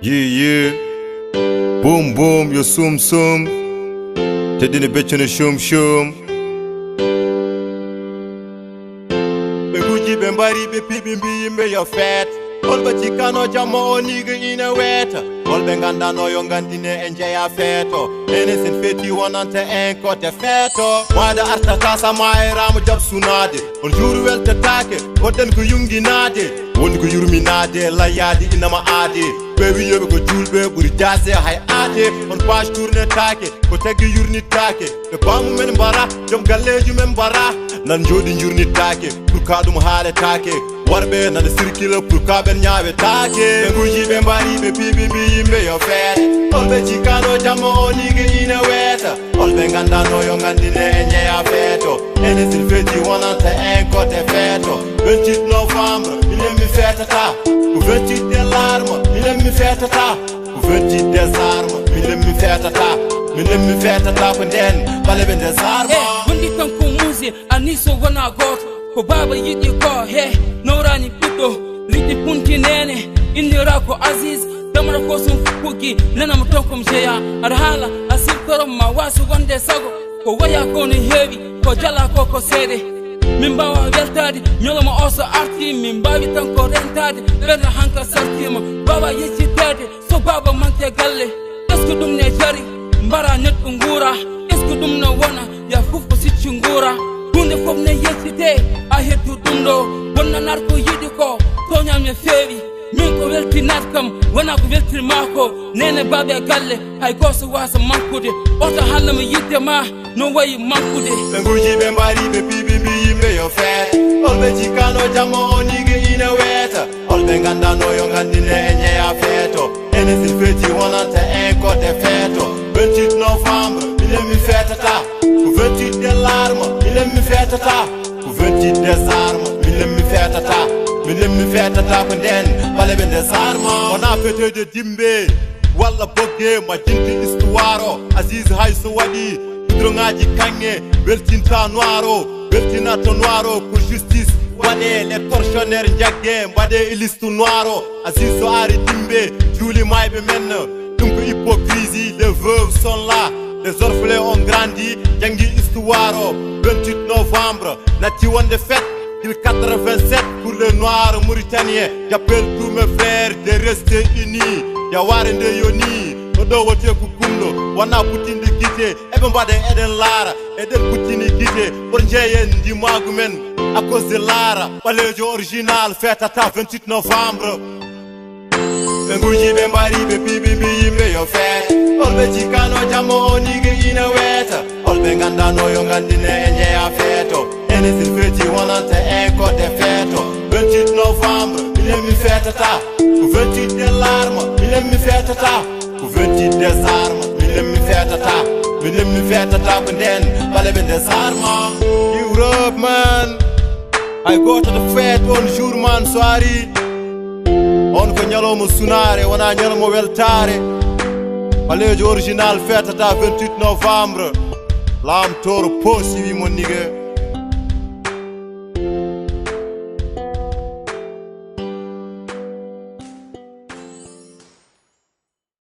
Yeah. Boom boom, yo sum sum. Tedini becchene shum shum. Be guji be mbari be pibi mbi yo fet. Olba chikano jamo oniga ina weta. Olbe nganda no yo ngandine enje ya feto. Enesin feti wonante enko te feto. Wada arta tasa maera mo job sunade. On juru welte take, woden ko yungi nade. Wondi ko yurmi nade, la yadi inama ade. Baby yobe ko julbe buri jase hay ade. On page tourne take, ko tegi yurni take. Be bamu men bara, jom galleju men bara. Nan jodi jurni take, pour kadum haale take. Warbe nan circle pour kaben nyaabe take. Be guji be mbari be pibi bi yimbe yo fet. Olbe chikano jamo onige ina weta. Olbe nganda no yo ngandine enye ya feto. Ene silfeti wanante enko te feto. 28 novembre, il aime me faire tata. Au 28 des larmes, il aime me faire tata. Au 28 des armes, il aime me faire tata. Il aime me faire tata pendant baleben des armes. Mundi tanku muzi aniso wana got. Ko baba yidi ko he norani pito. Liti punti nene indira ko aziz. Damara ko sun fuki nana mutonko mjeya. Arhala asir korom mawasu wande sago. Ko waya ko ni heavy ko jala ko sede. Mimbawa weltadi nyoloma oso arti mimbawi tanko rentadi berna hanka sartima baba yecitede so baba mante galle esko dum ne jari mbara net ngura esko dum no wona ya fufko sicci ngura hunde fof ne yecite a hettu dumdo wonna narko yidi ko to nyamne fewi min ko weltinat kam wona ko weltir mako nene babe galle hay goso wasa mankude oto hallama yidde ma no wayi mankude be nguji be mbari be pibi be yo fet. Olbe chikano jamo onige ina weta. Olbe nganda no yo ngandine enye ya feto. Ene silfeti wanante enko te feto. 28 novembre, il aime me faire tata. Au 28 des larmes, il aime me faire tata. Au 28 des armes, il aime me faire tata. Il aime me faire tata pendant baleben des armes. On a fêté de dimbe. Walla boge ma jinti istuwaro. Aziz haiso wadi. Kudrongaji kange. Beltinta noiro. Beltinato noiro pour justice. Wade les tortionnaires njagge. Wade ilistu noiro. Azizo ari dimbe. Juli maibe men. Donc hypocrisie, les veuves sont là. Les orphelins ont grandi. Jangi istuwaro. 28 novembre. Nati wande fête. Il 87 pour les noirs mauritaniens. J'appelle tous mes frères de rester unis. Yawarende yoni. Odo wote kukumno. Wana putindi kite. Eben bade eden lara. Eden putini kite. Ornjeyen di magumen. À cause de lara. Balejo original. Fête à ta 28 novembre. Benguji be mbari be pibi bi yimbe yo fet. Olbe chikano jamo onige ina weta. Olbe nganda no yo ngandine enye ya feto. Ene silfeti wanante enko te feto. 28 novembre, il aime me faire tata. Au 28 des larmes, il aime me faire tata. Au 28 des armes, il aime me faire tata. Il aime me faire tata pendant baleben des armes. Europe man, I go to the fête on jour man soirée. On ko nyalomo sunare wana nyalomo weltare. Balejo original fête tata 28 novembre. Lam toro posi wi mon nigga.